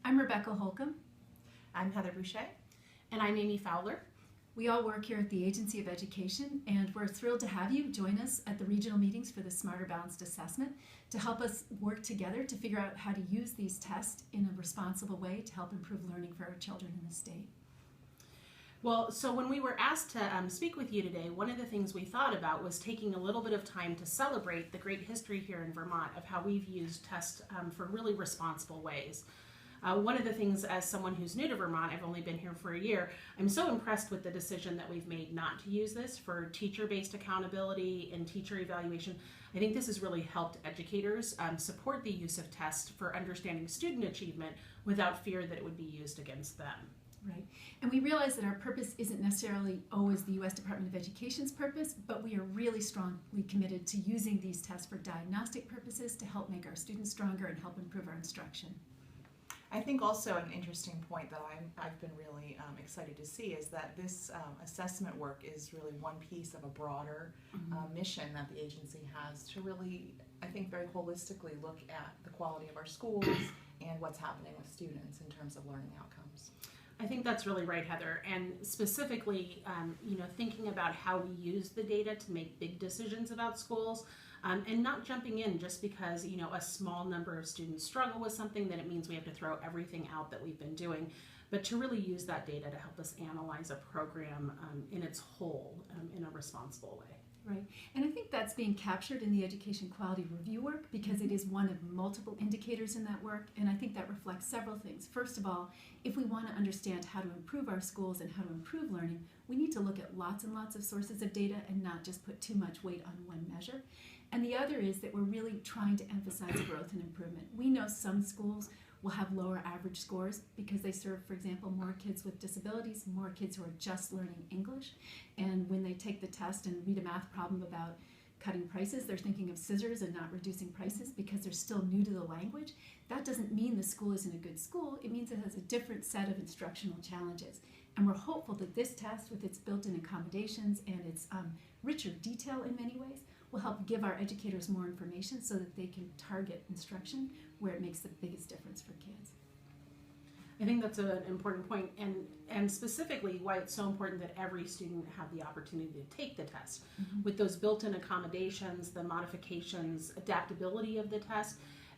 I'm Rebecca Holcomb. I'm Heather Boucher. And I'm Amy Fowler. We all work here at the Agency of Education, and we're thrilled to have you join us at the regional meetings for the Smarter Balanced Assessment to help us work together to figure out how to use these tests in a responsible way to help improve learning for our children in the state. Well, so when we were asked to speak with you today, one of the things we thought about was taking a little bit of time to celebrate the great history here in Vermont of how we've used tests for really responsible ways. One of the things, as someone who's new to Vermont, I've only been here for a year, I'm so impressed with the decision that we've made not to use this for teacher-based accountability and teacher evaluation. I think this has really helped educators support the use of tests for understanding student achievement without fear that it would be used against them. Right. And we realize that our purpose isn't necessarily always the U.S. Department of Education's purpose, but we are really strongly committed to using these tests for diagnostic purposes to help make our students stronger and help improve our instruction. I think also an interesting point that I've been really excited to see is that this assessment work is really one piece of a broader mission that the agency has to really, I think, very holistically look at the quality of our schools and what's happening with students in terms of learning outcomes. I think that's really right, Heather, and specifically, thinking about how we use the data to make big decisions about schools, and not jumping in just because, a small number of students struggle with something, that it means we have to throw everything out that we've been doing, but to really use that data to help us analyze a program in its whole in a responsible way. Right, and I think that's being captured in the education quality review work because it is one of multiple indicators in that work, and I think that reflects several things. First of all, if we want to understand how to improve our schools and how to improve learning, we need to look at lots and lots of sources of data and not just put too much weight on one measure. And the other is that we're really trying to emphasize growth and improvement. We know some schools will have lower average scores because they serve, for example, more kids with disabilities, more kids who are just learning English. And when they take the test and read a math problem about cutting prices, they're thinking of scissors and not reducing prices because they're still new to the language. That doesn't mean the school isn't a good school. It means it has a different set of instructional challenges. And we're hopeful that this test, with its built-in accommodations and its richer detail in many ways, will help give our educators more information so that they can target instruction where it makes the biggest difference for kids. I think that's an important point, and specifically why it's so important that every student have the opportunity to take the test. With those built-in accommodations, the modifications, adaptability of the test,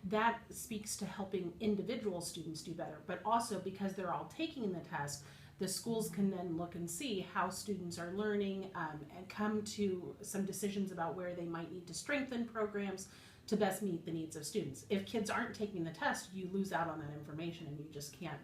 that speaks to helping individual students do better, but also because they're all taking the test, the schools can then look and see how students are learning and come to some decisions about where they might need to strengthen programs to best meet the needs of students. If kids aren't taking the test, you lose out on that information and you just can't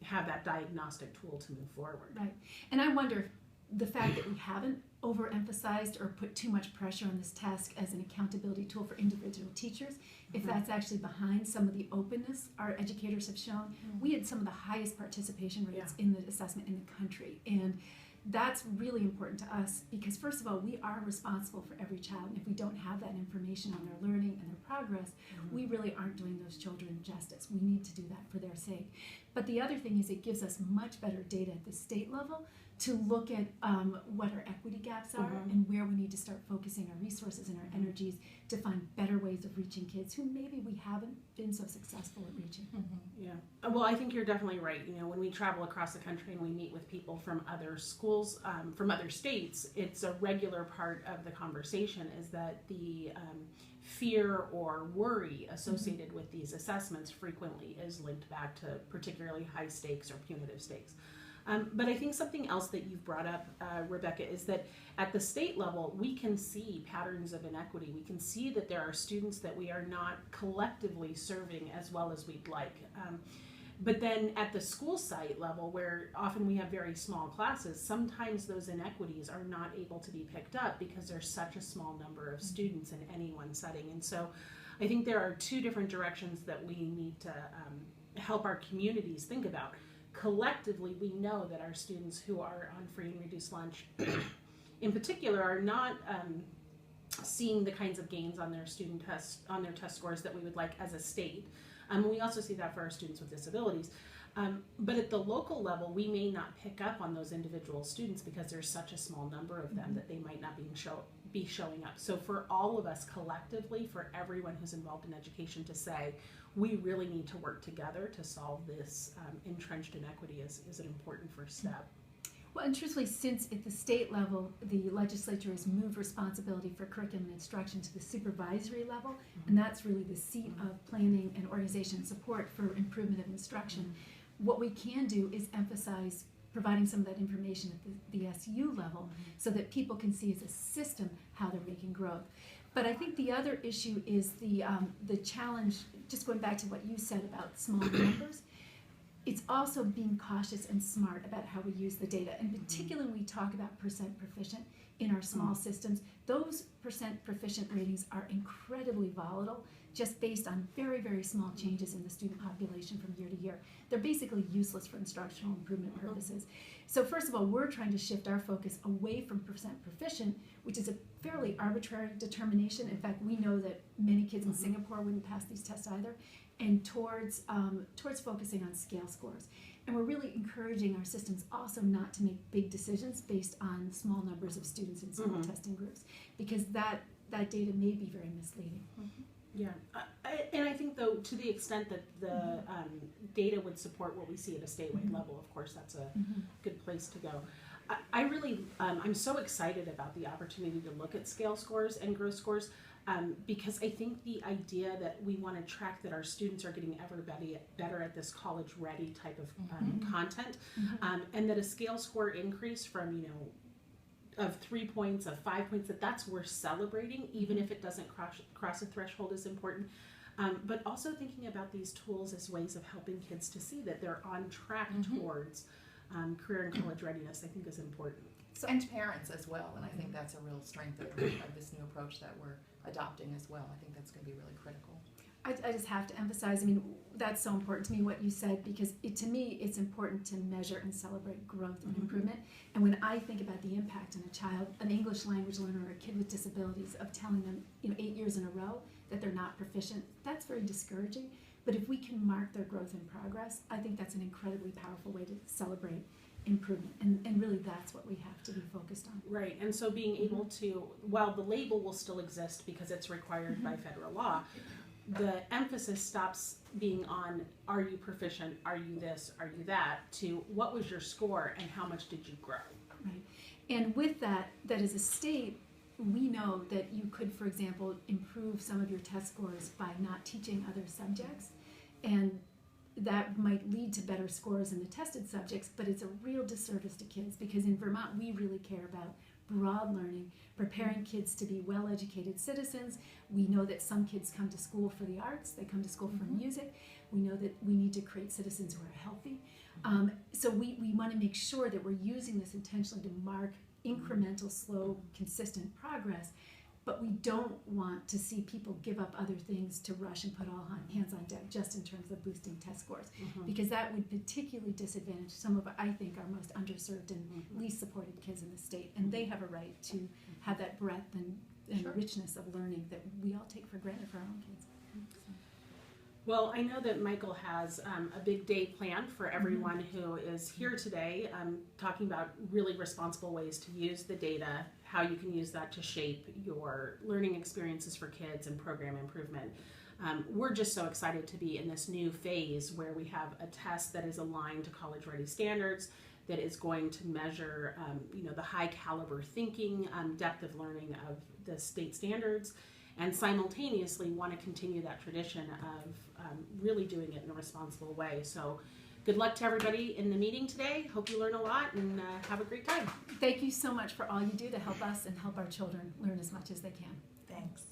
have that diagnostic tool to move forward. Right. And I wonder, the fact that we haven't overemphasized or put too much pressure on this task as an accountability tool for individual teachers, if that's actually behind some of the openness our educators have shown. We had some of the highest participation rates in the assessment in the country, and that's really important to us because, first of all, we are responsible for every child, and if we don't have that information on their learning and their progress, we really aren't doing those children justice. We need to do that for their sake. But the other thing is it gives us much better data at the state level to look at what our equity gaps are and where we need to start focusing our resources and our energies to find better ways of reaching kids who maybe we haven't been so successful at reaching. Yeah, well, I think you're definitely right. When we travel across the country and we meet with people from other schools, from other states, it's a regular part of the conversation is that the fear or worry associated with these assessments frequently is linked back to particularly high stakes or punitive stakes. But I think something else that you've brought up, Rebecca, is that at the state level, we can see patterns of inequity. We can see that there are students that we are not collectively serving as well as we'd like. But then at the school site level, where often we have very small classes, sometimes those inequities are not able to be picked up because there's such a small number of students in any one setting. And so I think there are two different directions that we need to help our communities think about. Collectively, we know that our students who are on free and reduced lunch in particular are not seeing the kinds of gains on their test scores that we would like as a state. We also see that for our students with disabilities. But at the local level, we may not pick up on those individual students because there's such a small number of them that they might not be showing up. So for all of us collectively, for everyone who's involved in education to say, we really need to work together to solve this entrenched inequity is an important first step. Well, and truthfully, since at the state level, the legislature has moved responsibility for curriculum and instruction to the supervisory level, and that's really the seat of planning and organization support for improvement of instruction. What we can do is emphasize providing some of that information at the SU level so that people can see as a system how they're making growth. But I think the other issue is the challenge, just going back to what you said about small numbers, it's also being cautious and smart about how we use the data. In particular, when we talk about percent proficient in our small systems, those percent proficient ratings are incredibly volatile, just based on very, very small changes in the student population from year to year. They're basically useless for instructional improvement purposes. So first of all, we're trying to shift our focus away from percent proficient, which is a fairly arbitrary determination. In fact, we know that many kids in Singapore wouldn't pass these tests either, and towards focusing on scale scores. And we're really encouraging our systems also not to make big decisions based on small numbers of students in small testing groups, because that data may be very misleading. Yeah, and I think though, to the extent that the data would support what we see at a statewide level, of course, that's a good place to go. I really, I'm so excited about the opportunity to look at scale scores and growth scores, because I think the idea that we want to track that our students are getting ever better at this college ready type of content, and that a scale score increase from, of 3 points, of 5 points, that's worth celebrating, even if it doesn't cross a threshold, is important. But also thinking about these tools as ways of helping kids to see that they're on track towards career and college readiness, I think is important. So, and parents as well, and I think that's a real strength of this new approach that we're adopting as well. I think that's going to be really critical. I just have to emphasize, I mean, that's so important to me what you said, because to me it's important to measure and celebrate growth and improvement. And when I think about the impact on a child, an English language learner or a kid with disabilities, of telling them 8 years in a row that they're not proficient, that's very discouraging. But if we can mark their growth and progress, I think that's an incredibly powerful way to celebrate improvement, and really that's what we have to be focused on. Right, and so being able to, while the label will still exist because it's required by federal law, the emphasis stops being on, are you proficient, are you this, are you that, to what was your score and how much did you grow? Right, and with that as a state, we know that you could, for example, improve some of your test scores by not teaching other subjects, and that might lead to better scores in the tested subjects, but it's a real disservice to kids, because in Vermont we really care about broad learning, preparing kids to be well-educated citizens. We know that some kids come to school for the arts, they come to school for music. We know that we need to create citizens who are healthy. So we want to make sure that we're using this intentionally to mark incremental, slow, consistent progress, but we don't want to see people give up other things to rush and put all hands on deck just in terms of boosting test scores, because that would particularly disadvantage some of, I think, our most underserved and least supported kids in the state, and they have a right to have that breadth and richness of learning that we all take for granted for our own kids. Well, I know that Michael has a big day planned for everyone who is here today, talking about really responsible ways to use the data, how you can use that to shape your learning experiences for kids and program improvement. We're just so excited to be in this new phase where we have a test that is aligned to college ready standards, that is going to measure the high caliber thinking, depth of learning of the state standards, and simultaneously want to continue that tradition of really doing it in a responsible way. So good luck to everybody in the meeting today. Hope you learn a lot and have a great time. Thank you so much for all you do to help us and help our children learn as much as they can. Thanks.